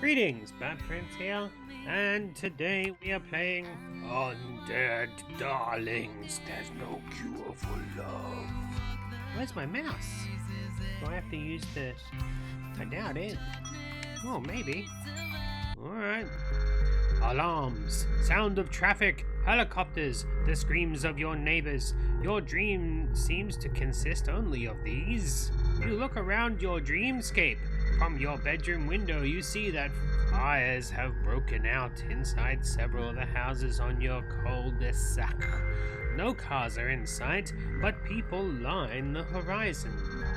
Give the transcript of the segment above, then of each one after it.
Greetings, Batprince here, and today we are playing Undead Darlings. There's no cure for love. Where's my mouse? Do I have to use the... I doubt it. Oh, maybe. Alright. Alarms, sound of traffic, helicopters, the screams of your neighbors. Your dream seems to consist only of these. You look around your dreamscape. From your bedroom window, you see that fires have broken out inside several of the houses on your cul-de-sac. No cars are in sight, but people line the horizon.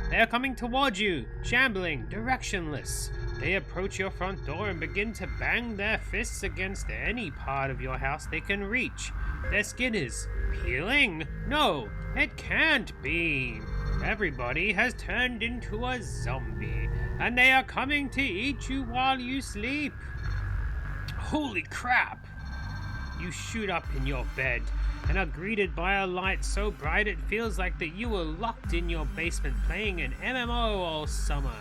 They are coming toward you, shambling, directionless. They approach your front door and begin to bang their fists against any part of your house they can reach. Their skin is peeling? No, it can't be. Everybody has turned into a zombie, and they are coming to eat you while you sleep. Holy crap! You shoot up in your bed and are greeted by a light so bright it feels like that you were locked in your basement playing an MMO all summer.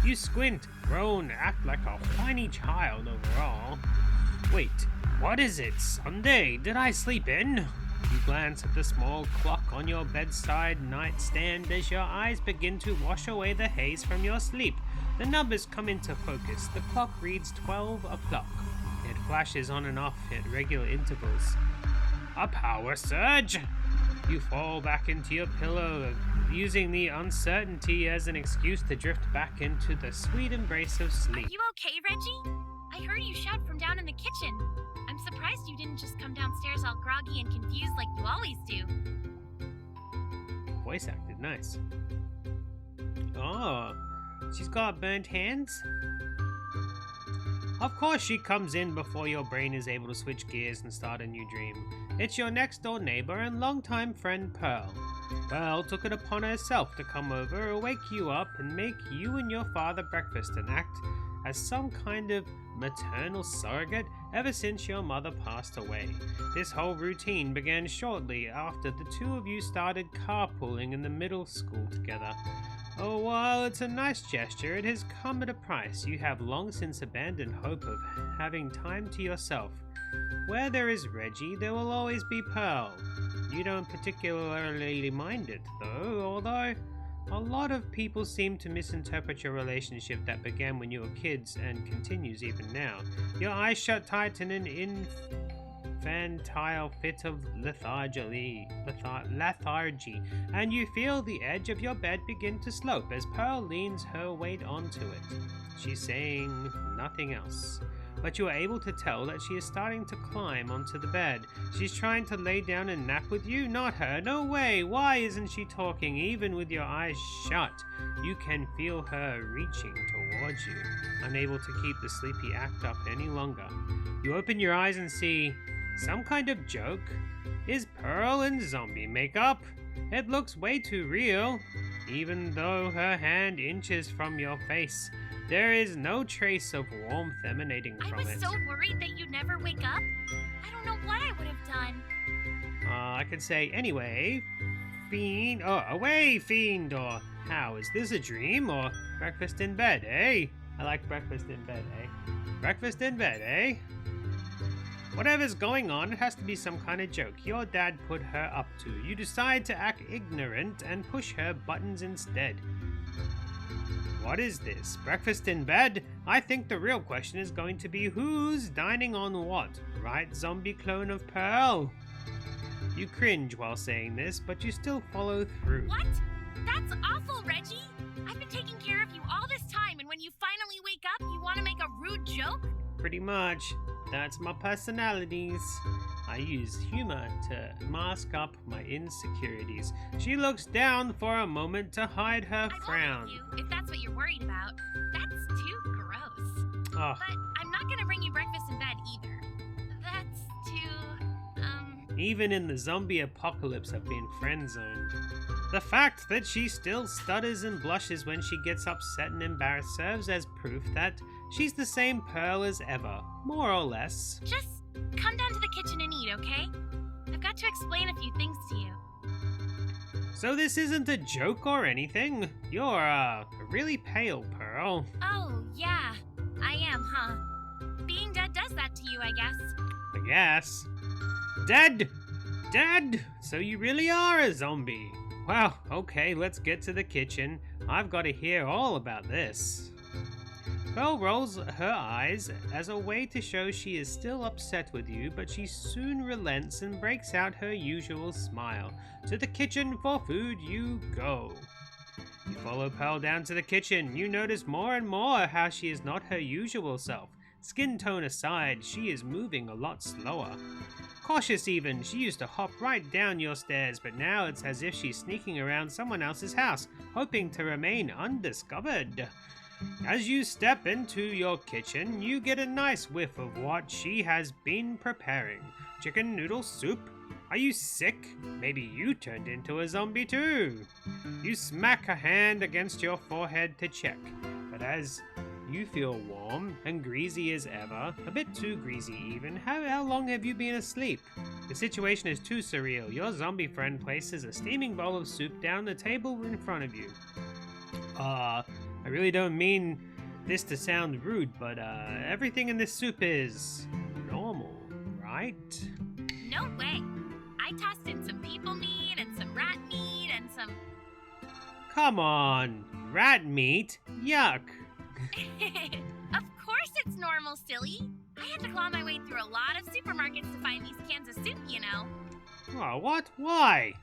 You squint, groan, act like a whiny child overall. Wait, what is it? Sunday? Did I sleep in? You glance at the small clock on your bedside nightstand as your eyes begin to wash away the haze from your sleep. The numbers come into focus. The clock reads 12 o'clock. It flashes on and off at regular intervals. A power surge! You fall back into your pillow, using the uncertainty as an excuse to drift back into the sweet embrace of sleep. Are you okay, Reggie? I heard you shout from down in the kitchen. I'm surprised you didn't just come downstairs all groggy and confused like you always do. Voice acted nice. Oh, she's got burnt hands? Of course she comes in before your brain is able to switch gears and start a new dream. It's your next door neighbor and longtime friend Pearl. Pearl took it upon herself to come over, wake you up, and make you and your father breakfast and act as some kind of maternal surrogate ever since your mother passed away. This whole routine began shortly after the two of you started carpooling in the middle school together. Oh, while it's a nice gesture, it has come at a price. You have long since abandoned hope of having time to yourself. Where there is Reggie, there will always be Pearl. You don't particularly mind it, though, although a lot of people seem to misinterpret your relationship that began when you were kids and continues even now. Your eyes shut tight in an infantile fit of lethargy, and you feel the edge of your bed begin to slope as Pearl leans her weight onto it. She's saying nothing else, but you are able to tell that she is starting to climb onto the bed. She's trying to lay down and nap with you, not her. No way! Why isn't she talking? Even with your eyes shut, you can feel her reaching towards you, unable to keep the sleepy act up any longer. You open your eyes and see some kind of joke. Is Pearl in zombie makeup? It looks way too real, even though her hand inches from your face. There is no trace of warmth emanating from it. I was so worried that you'd never wake up. I don't know what I would have done. I could say, anyway, fiend, away, fiend, or how, is this a dream, or breakfast in bed, eh? I like breakfast in bed, eh? Breakfast in bed, eh? Whatever's going on, it has to be some kind of joke your dad put her up to. You decide to act ignorant and push her buttons instead. What is this? Breakfast in bed? I think the real question is going to be who's dining on what? Right, zombie clone of Pearl? You cringe while saying this, but you still follow through. What? That's awful, Reggie! I've been taking care of you all this time, and when you finally wake up, you want to make a rude joke? Pretty much. That's my personalities. I use humor to mask up my insecurities. She looks down for a moment to hide her frown. I won't hit you, if that's what you're worried about. That's too gross. Oh. But I'm not gonna bring you breakfast in bed either. That's too, Even in the zombie apocalypse, I've been friend-zoned. The fact that she still stutters and blushes when she gets upset and embarrassed serves as proof that she's the same Pearl as ever, more or less. Just come down to the kitchen and eat, okay? I've got to explain a few things to you. So this isn't a joke or anything? You're, really pale, Pearl. Oh, yeah. I am, huh? Being dead does that to you, I guess. I guess. Dead! Dead! So you really are a zombie. Well, okay, let's get to the kitchen. I've got to hear all about this. Pearl rolls her eyes as a way to show she is still upset with you, but she soon relents and breaks out her usual smile. To the kitchen for food you go. You follow Pearl down to the kitchen. You notice more and more how she is not her usual self. Skin tone aside, she is moving a lot slower. Cautious even, she used to hop right down your stairs, but now it's as if she's sneaking around someone else's house, hoping to remain undiscovered. As you step into your kitchen, you get a nice whiff of what she has been preparing. Chicken noodle soup? Are you sick? Maybe you turned into a zombie too. You smack a hand against your forehead to check, but as you feel warm and greasy as ever, a bit too greasy even. How long have you been asleep? The situation is too surreal. Your zombie friend places a steaming bowl of soup down the table in front of you. I really don't mean this to sound rude, but everything in this soup is normal, right? No way. I tossed in some people meat and some rat meat and some... Come on, rat meat? Yuck. Of course it's normal, silly. I had to claw my way through a lot of supermarkets to find these cans of soup, you know. Oh, what? Why?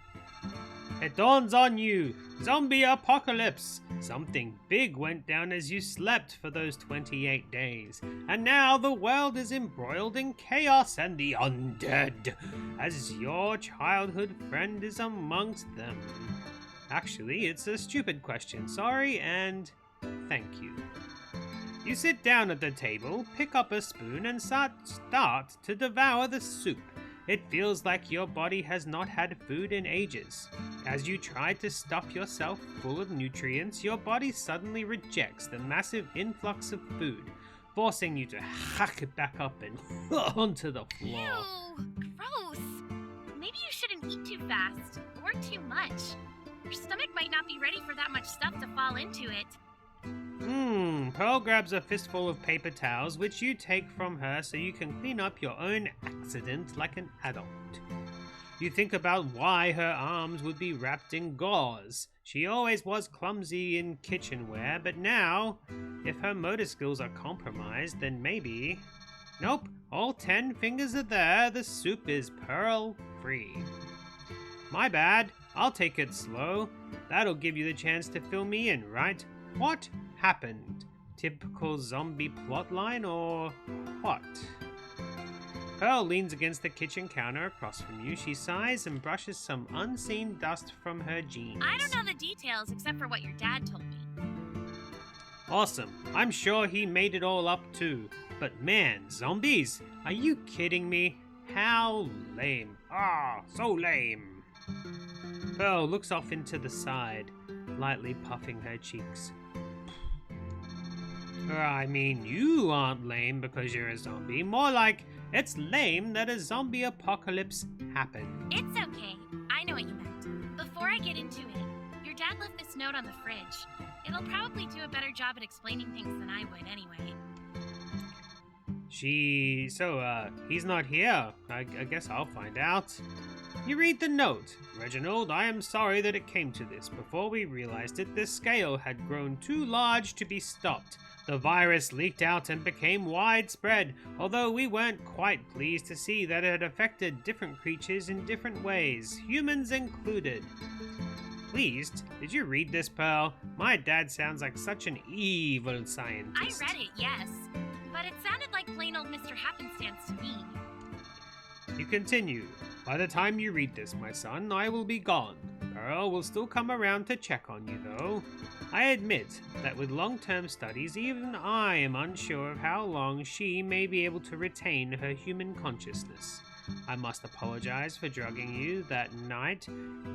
It dawns on you. Zombie apocalypse. Something big went down as you slept for those 28 days. And now the world is embroiled in chaos and the undead, as your childhood friend is amongst them. Actually, it's a stupid question. Sorry and thank you. You sit down at the table, pick up a spoon, and start to devour the soup. It feels like your body has not had food in ages. As you try to stuff yourself full of nutrients, your body suddenly rejects the massive influx of food, forcing you to hack it back up and onto the floor. Ew, gross. Maybe you shouldn't eat too fast, or too much. Your stomach might not be ready for that much stuff to fall into it. Pearl grabs a fistful of paper towels, which you take from her so you can clean up your own accident like an adult. You think about why her arms would be wrapped in gauze. She always was clumsy in kitchenware, but now, if her motor skills are compromised, then maybe... Nope, all 10 fingers are there, the soup is Pearl-free. My bad, I'll take it slow. That'll give you the chance to fill me in, right? What happened? Typical zombie plotline or what? Pearl leans against the kitchen counter across from you. She sighs and brushes some unseen dust from her jeans. I don't know the details except for what your dad told me. Awesome. I'm sure he made it all up too. But man, zombies? Are you kidding me? How lame. Ah, so lame. Pearl looks off into the side, lightly puffing her cheeks. I mean, you aren't lame because you're a zombie. More like, it's lame that a zombie apocalypse happened. It's okay. I know what you meant. Before I get into it, your dad left this note on the fridge. It'll probably do a better job at explaining things than I would anyway. He's not here. I guess I'll find out. You read the note. Reginald, I am sorry that it came to this. Before we realized it, the scale had grown too large to be stopped. The virus leaked out and became widespread, although we weren't quite pleased to see that it had affected different creatures in different ways, humans included. Pleased? Did you read this, Pearl? My dad sounds like such an evil scientist. I read it, yes. But it sounded like plain old Mr. Happenstance to me. You continue. By the time you read this, my son, I will be gone. Pearl will still come around to check on you, though. I admit that with long-term studies, even I am unsure of how long she may be able to retain her human consciousness. I must apologize for drugging you that night.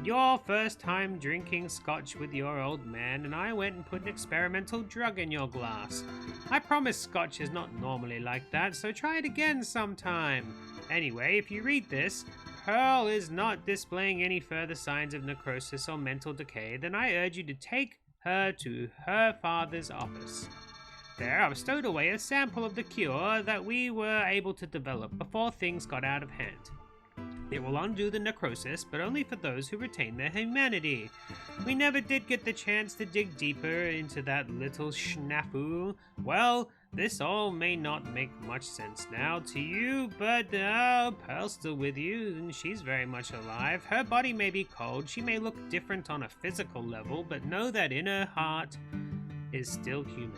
Your first time drinking scotch with your old man, and I went and put an experimental drug in your glass. I promise scotch is not normally like that, so try it again sometime. Anyway, if you read this, Pearl is not displaying any further signs of necrosis or mental decay, then I urge you to take her to her father's office. there I've stowed away a sample of the cure that we were able to develop before things got out of hand. It will undo the necrosis, but only for those who retain their humanity. We never did get the chance to dig deeper into that little snafu. Well, this all may not make much sense now to you, but Pearl's still with you, and she's very much alive. Her body may be cold, she may look different on a physical level, but know that in her heart is still human.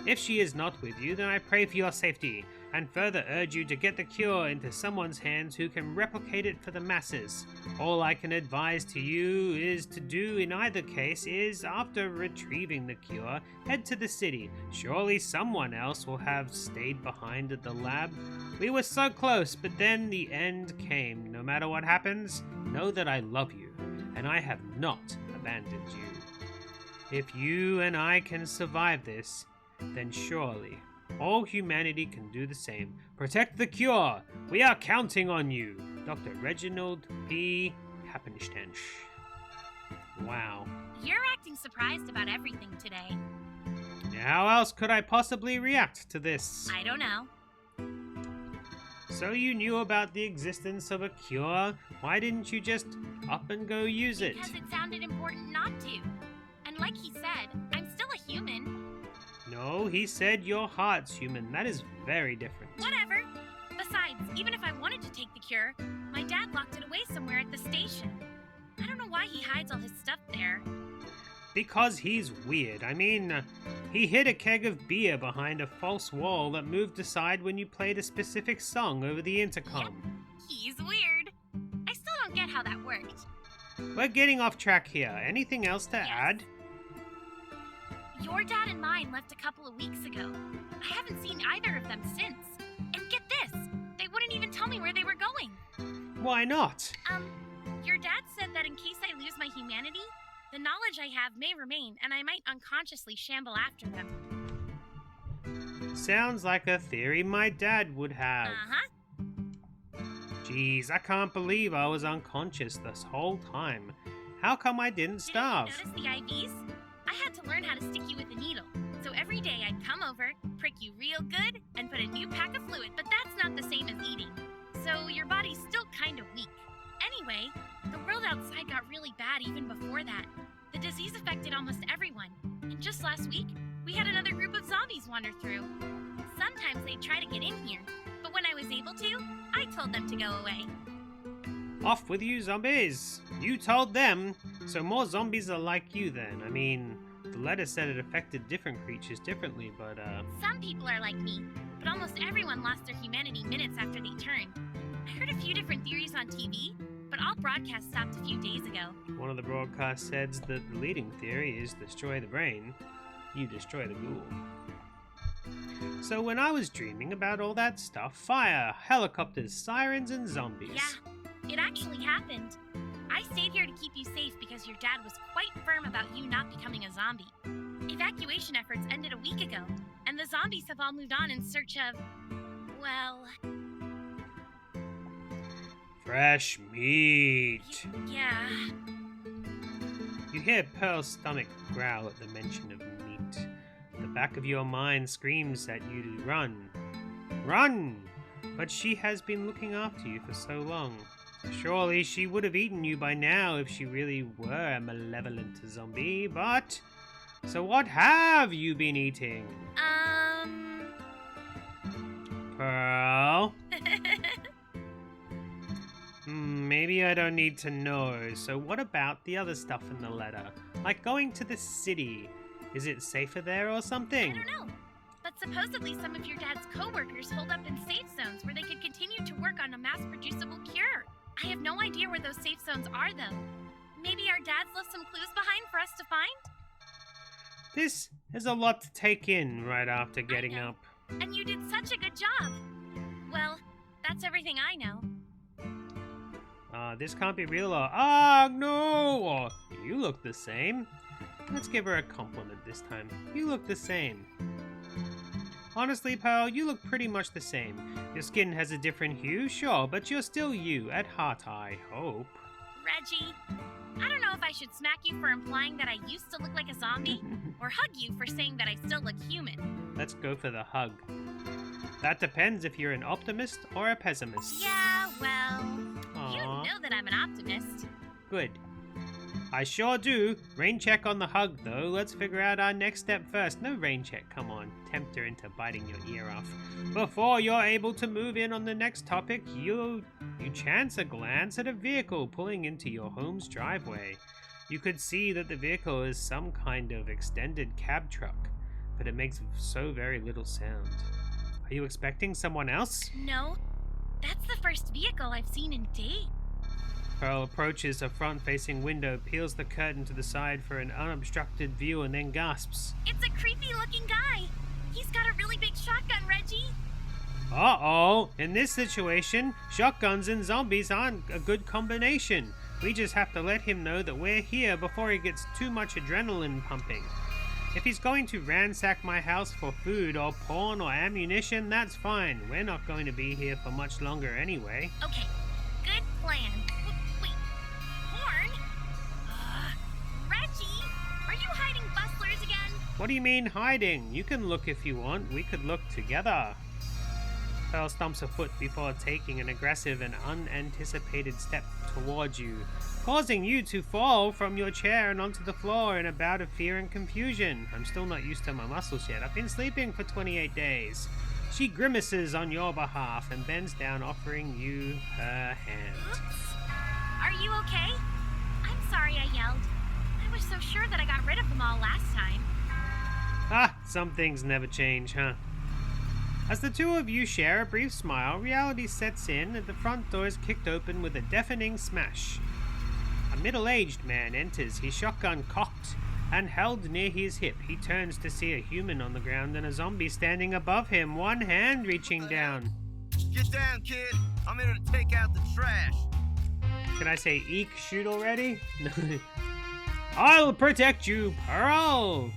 If she is not with you, then I pray for your safety, and further urge you to get the cure into someone's hands who can replicate it for the masses. All I can advise to you is to do in either case is, after retrieving the cure, head to the city. Surely someone else will have stayed behind at the lab. We were so close, but then the end came. No matter what happens, know that I love you, and I have not abandoned you. If you and I can survive this, then surely all humanity can do the same. Protect the cure! We are counting on you! Dr. Reginald P. Happenstench. Wow. You're acting surprised about everything today. How else could I possibly react to this? I don't know. So you knew about the existence of a cure? Why didn't you just up and go use it? Because it sounded important not to. And like he said, I'm still a human. No, he said your heart's human. That is very different. Whatever. Besides, even if I wanted to take the cure, my dad locked it away somewhere at the station. I don't know why he hides all his stuff there. Because he's weird. I mean, he hid a keg of beer behind a false wall that moved aside when you played a specific song over the intercom. Yep, he's weird. I still don't get how that worked. We're getting off track here. Anything else to add? Your dad and mine left a couple of weeks ago. I haven't seen either of them since. And get this, they wouldn't even tell me where they were going. Why not? Your dad said that in case I lose my humanity, the knowledge I have may remain, and I might unconsciously shamble after them. Sounds like a theory my dad would have. Jeez, I can't believe I was unconscious this whole time. How come I didn't starve? Didn't you notice the IVs? I had to learn how to stick you with a needle. So every day I'd come over, prick you real good, and put a new pack of fluid, but that's not the same as eating. So your body's still kind of weak. Anyway, the world outside got really bad even before that. The disease affected almost everyone. And just last week, we had another group of zombies wander through. Sometimes they'd try to get in here, but when I was able to, I told them to go away. Off with you, zombies! You told them! So more zombies are like you then. I mean, the letter said it affected different creatures differently, but Some people are like me, but almost everyone lost their humanity minutes after they turned. I heard a few different theories on TV, but all broadcasts stopped a few days ago. One of the broadcasts says that the leading theory is destroy the brain, you destroy the ghoul. So when I was dreaming about all that stuff, fire, helicopters, sirens, and zombies. Yeah, it actually happened. I stayed here to keep you safe because your dad was quite firm about you not becoming a zombie. Evacuation efforts ended a week ago, and the zombies have all moved on in search of, well... fresh meat. Yeah. You hear Pearl's stomach growl at the mention of meat. The back of your mind screams at you to run. Run! But she has been looking after you for so long. Surely she would have eaten you by now if she really were a malevolent zombie, but... So what have you been eating? Pearl? Maybe I don't need to know. So what about the other stuff in the letter? Like going to the city. Is it safer there or something? I don't know. But supposedly some of your dad's co-workers hold up in safe zones where they could continue to work on a mass-producible cure. I have no idea where those safe zones are, though. Maybe our dads left some clues behind for us to find? This is a lot to take in right after getting up. And you did such a good job. Well, that's everything I know. This can't be real, or no! Or you look the same. Let's give her a compliment this time. You look the same. Honestly, Pearl, you look pretty much the same. Your skin has a different hue, sure, but you're still you, at heart, I hope. Reggie, I don't know if I should smack you for implying that I used to look like a zombie, or hug you for saying that I still look human. Let's go for the hug. That depends if you're an optimist or a pessimist. Yeah, well, you Aww. know that I'm an optimist. Good. I sure do. Rain check on the hug, though. Let's figure out our next step first. No rain check, come on. Tempt her into biting your ear off. Before you're able to move in on the next topic, you chance a glance at a vehicle pulling into your home's driveway. You could see that the vehicle is some kind of extended cab truck, but it makes so very little sound. Are you expecting someone else? No, that's the first vehicle I've seen in days. Pearl approaches a front-facing window, peels the curtain to the side for an unobstructed view, and then gasps. It's a creepy-looking guy. He's got a really big shotgun, Reggie. Uh-oh! In this situation, shotguns and zombies aren't a good combination. We just have to let him know that we're here before he gets too much adrenaline pumping. If he's going to ransack my house for food or porn or ammunition, that's fine. We're not going to be here for much longer anyway. Okay, good plan. Wait, porn? Reggie, are you hiding bustlers again? What do you mean hiding? You can look if you want. We could look together. Pearl stomps a foot before taking an aggressive and unanticipated step towards you, causing you to fall from your chair and onto the floor in a bout of fear and confusion. I'm still not used to my muscles yet. I've been sleeping for 28 days. She grimaces on your behalf and bends down, offering you her hand. Oops. Are you okay? I'm sorry I yelled. I was so sure that I got rid of them all last time. Ah, some things never change, huh? As the two of you share a brief smile, reality sets in and the front door is kicked open with a deafening smash. A middle-aged man enters, his shotgun cocked and held near his hip. He turns to see a human on the ground and a zombie standing above him, one hand reaching down. Get down, kid. I'm here to take out the trash. Can I say eek shoot already? I'll protect you, Pearl!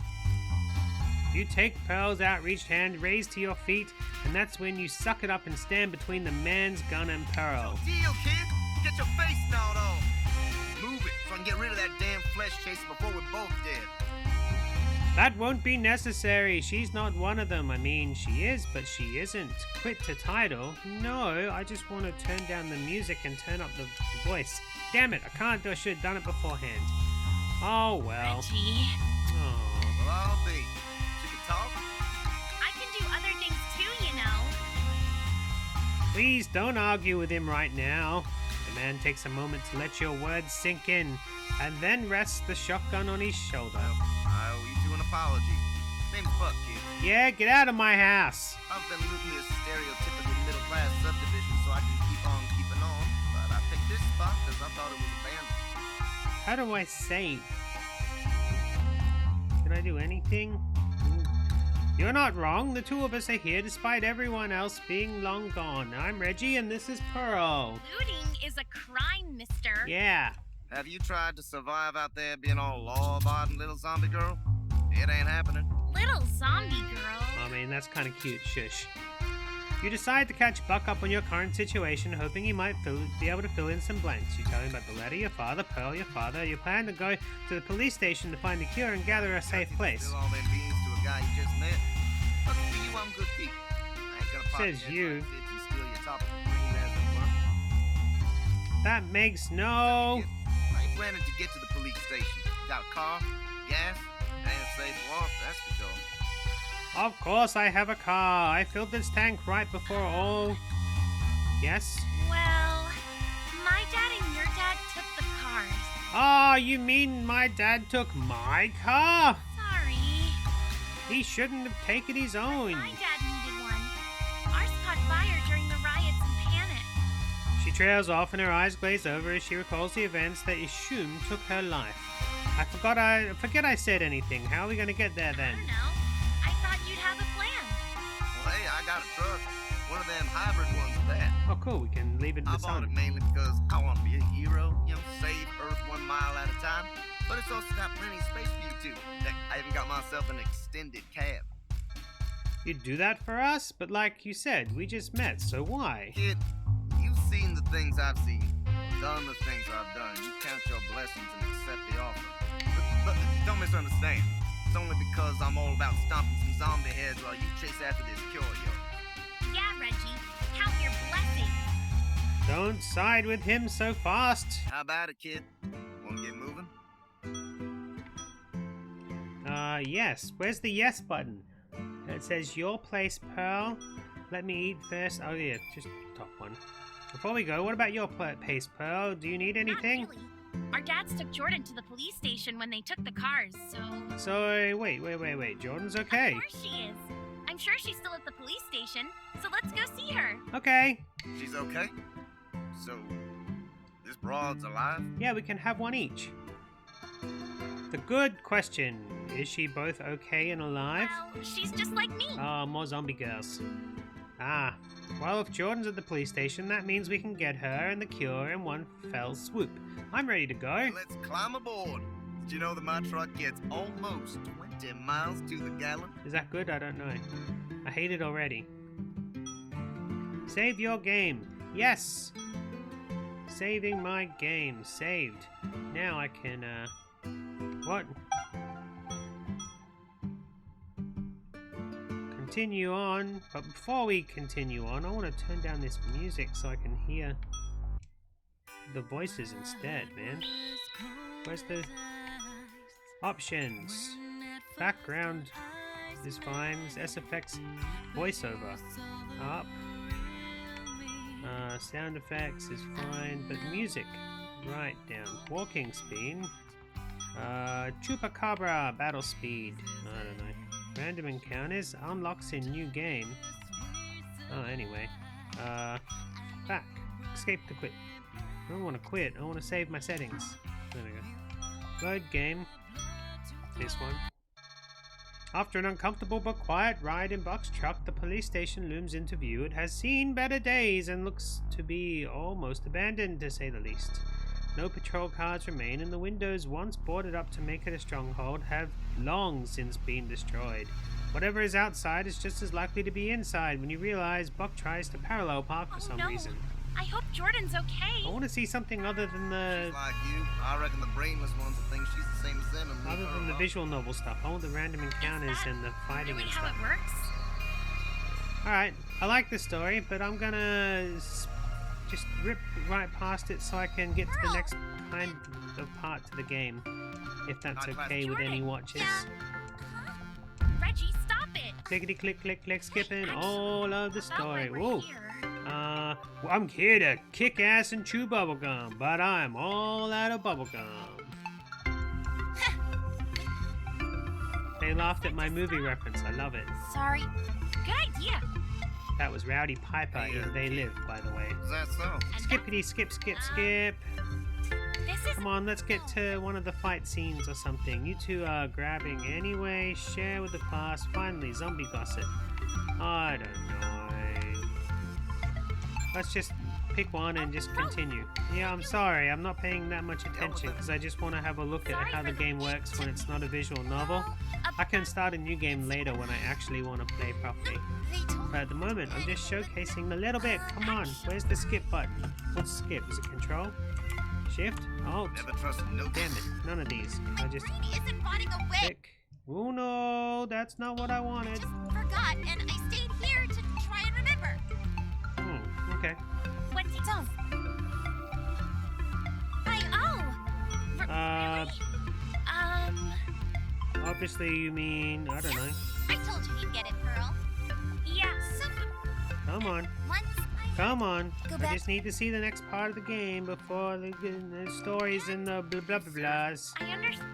You take Pearl's outreached hand, raised to your feet, and that's when you suck it up and stand between the man's gun and Pearl. Deal, kid. Get your face gnawed off. Move it so I can get rid of that damn flesh chaser before we're both dead. That won't be necessary. She's not one of them. I mean, she is, but she isn't. Quit the title. No, I just want to turn down the music and turn up the voice. Damn it, I can't do. I should have done it beforehand. Oh, well. Reggie. Oh. Well, I'll be. She can talk. I can do other things too, you know. Please don't argue with him right now. The man takes a moment to let your words sink in, and then rests the shotgun on his shoulder. Well, I owe you two an apology. Name's Buck, kid. Yeah, get out of my house. I've been looting this stereotypical middle-class subdivision so I can keep on keeping on, but I picked this spot because I thought it was abandoned. How do I save? Can I do anything? You're not wrong. The two of us are here despite everyone else being long gone. I'm Reggie and this is Pearl. Looting is a crime, mister. Yeah. Have you tried to survive out there being all law-abiding little zombie girl? It ain't happening. Little zombie girl. I mean, that's kind of cute. Shush. You decide to catch Buck up on your current situation, hoping he might be able to fill in some blanks. You tell him about the letter, your father, Pearl, your father. You plan to go to the police station to find the cure and gather a safe place. Spill all them beans to a guy you just met. Lucky for you, I'm good people. I ain't gonna pop Says your you. head like this and steal your top of the green as it were. That makes no... I ain't planning to get to the police station. Got a car, gas, and a safe walk, that's for sure. Of course I have a car. I filled this tank right before all... Yes? Well, my dad and your dad took the cars. Oh, you mean my dad took my car? Sorry. He shouldn't have taken his own. My dad needed one. Ours caught fire during the riots and panic. She trails off and her eyes glaze over as she recalls the events that assumed took her life. I forget I said anything. How are we gonna get there I then? don't know. I thought you'd have a plan. Well, hey, I got a truck. One of them hybrid ones at that. Oh, cool. We can leave it in I the bought it sun. mainly because I want to be a hero, save Earth 1 mile at a time. But it's also got plenty of space for you too. Heck, I even got myself an extended cab. You'd do that for us? But like you said, we just met, so why? Kid, you've seen the things I've seen. done the things I've done, you count your blessings and accept the offer. But don't misunderstand. It's only because I'm all about stomping some zombie heads while you chase after this cure, yo. Yeah, Reggie. Count your blessings. Don't side with him so fast. How about it, kid? Wanna get moving? Yes. Where's the yes button? It says your place, Pearl. Let me eat first. Oh yeah, just top one. Before we go, what about your pace, Pearl? Do you need anything? Not really. Our dads took Jordan to the police station when they took the cars, so... So, wait. Jordan's okay? Of course she is. I'm sure she's still at the police station, so let's go see her. Okay. She's okay? So, this broad's alive? Yeah, we can have one each. The good question, is she both okay and alive? Well, she's just like me. Oh, more zombie girls. Ah, well, if Jordan's at the police station, that means we can get her and the cure in one fell swoop. I'm ready to go. Let's climb aboard. Did you know that my truck gets almost 20 miles to the gallon? Is that good? I don't know. I hate it already. Save your game. Yes! Saving my game. Saved. Now I can, what? Continue on. But before we continue on, I want to turn down this music so I can hear the voices instead, man. Where's the options? Background is fine. SFX voiceover up. Sound effects is fine, but music right down. Walking speed. Chupacabra battle speed. I don't know. Random encounters unlocks in new game. Oh, anyway. Back. Escape to quit. I don't want to quit. I want to save my settings. There we go. Load game. This one. After an uncomfortable but quiet ride in Buck's truck, the police station looms into view. It has seen better days and looks to be almost abandoned, to say the least. No patrol cars remain, and the windows once boarded up to make it a stronghold have long since been destroyed. Whatever is outside is just as likely to be inside when you realize Buck tries to parallel park for some reason. I hope Jordan's okay. I want to see something other than the... She's like you. I reckon the brainless ones will think she's the same as them and leave Other her than the alone. visual novel stuff. I want the random encounters and the fighting Really and how stuff. it works? Alright, I like the story, but I'm gonna just rip right past it so I can get to the next kind of part to the game. If that's okay with any watches. Reggie, stop it! Clickety click click click, skipping all of the About story. right Whoa. here. I'm here to kick ass and chew bubblegum, but I'm all out of bubblegum. They laughed at my movie reference. I love it. Sorry. Good idea. That was Rowdy Piper in They Live, by the way. Is that so? And Skippity skip skip skip. this is... Come on, let's get to one of the fight scenes or something. You two are grabbing anyway. Share with the class. Finally, zombie gossip. I don't know. Let's just pick one and just continue. Yeah, I'm sorry. I'm not paying that much attention because I just want to have a look at how the game works when it's not a visual novel. I can start a new game later when I actually want to play properly. But at the moment, I'm just showcasing a little bit. Come on, where's the skip button? What's skip? Is it control? Shift? Alt? Never trusted no Damn it, none of these. I just Brady isn't rotting away. click. Oh no, that's not what I wanted. Just forgot, and I stayed here to try and remember. Okay. What's it on? Really? Obviously you mean, I don't know. I told you you'd get it, Pearl. Yeah, Come on. once Come on. Go I back. just need to see the next part of the game before the stories and the blah blah blah blahs. I understand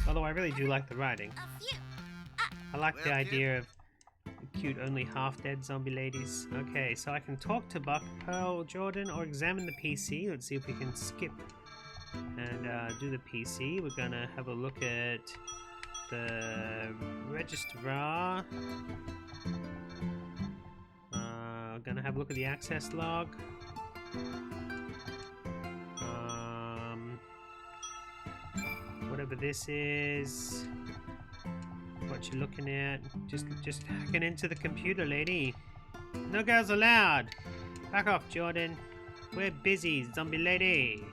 Although I really do like the writing. a few. I like the Well, idea of cute, only half-dead zombie ladies. Okay, so I can talk to Buck, Pearl, Jordan, or examine the PC. Let's see if we can skip and do the PC. We're gonna have a look at the registrar. We're gonna have a look at the access log. Whatever this is. What you looking at? Just hacking into the computer, lady. No girls allowed. Back off, Jordan. We're busy, zombie lady.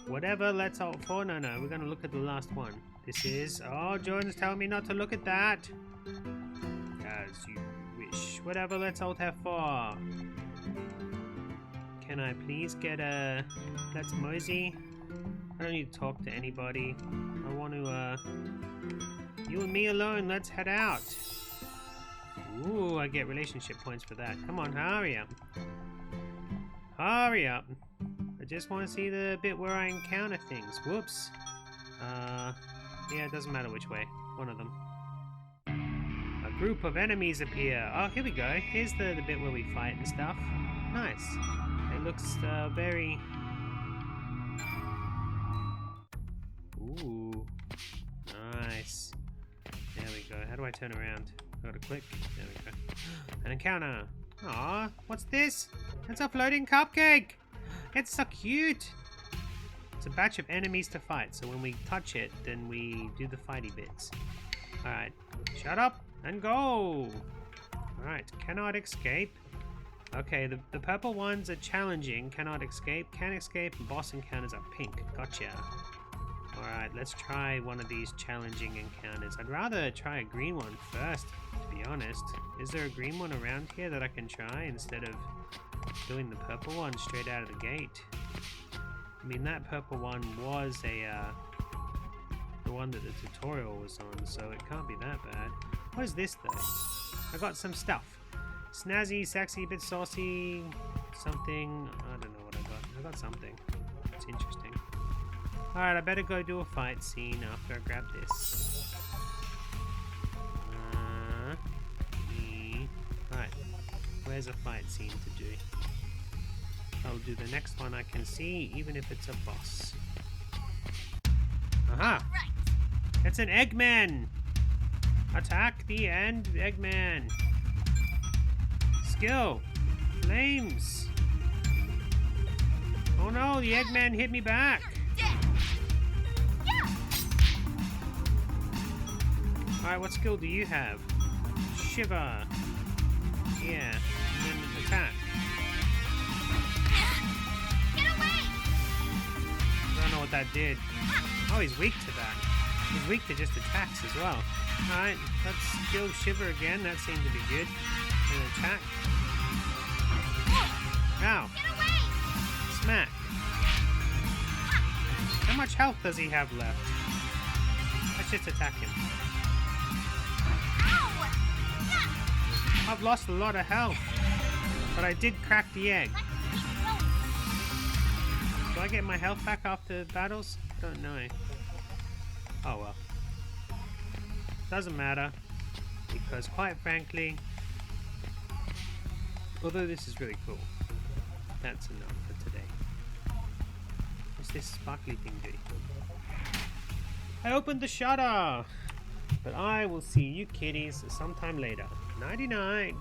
Whatever, let's out for. No, we're gonna look at the last one. This is. Oh, Jordan's telling me not to look at that. As you wish. Whatever, let's alt F4. Can I please get a. Let's mosey. I don't need to talk to anybody. I want to, you and me alone, let's head out. Ooh, I get relationship points for that. Come on, hurry up. Hurry up. I just want to see the bit where I encounter things. Whoops. Yeah, it doesn't matter which way. One of them. A group of enemies appear. Oh, here we go. Here's the bit where we fight and stuff. Nice. It looks, very... Ooh. Nice. There we go. How do I turn around? Gotta click. There we go. An encounter. Aw, what's this? It's a floating cupcake! It's so cute! It's a batch of enemies to fight, so when we touch it, then we do the fighty bits. Alright, shut up and go! Alright, cannot escape. Okay, the purple ones are challenging, cannot escape, can escape, and boss encounters are pink. Gotcha. Alright, let's try one of these challenging encounters. I'd rather try a green one first, to be honest. Is there a green one around here that I can try instead of doing the purple one straight out of the gate? I mean, that purple one was the one that the tutorial was on, so it can't be that bad. What is this though? I got some stuff. Snazzy, sexy, bit saucy, something. I don't know what I got. I got something. It's interesting. Alright, I better go do a fight scene after I grab this. Alright, where's a fight scene to do? I'll do the next one I can see, even if it's a boss. Aha! It's an Eggman! Attack the end Eggman! Skill! Flames! Oh no, the Eggman hit me back! Alright, what skill do you have? Shiver! Yeah, and then attack. Get away! I don't know what that did. Oh, he's weak to that. He's weak to just attacks as well. Alright, let's skill Shiver again. That seemed to be good. And attack. Ow. Get away! Smack. How much health does he have left? Let's just attack him. Ow! Yeah. I've lost a lot of health. But I did crack the egg. Do I get my health back after battles? Don't know. Oh well. Doesn't matter. Because quite frankly, although this is really cool, that's enough for today. What's this sparkly thing do? I opened the shutter! But I will see you kiddies sometime later. Nighty night!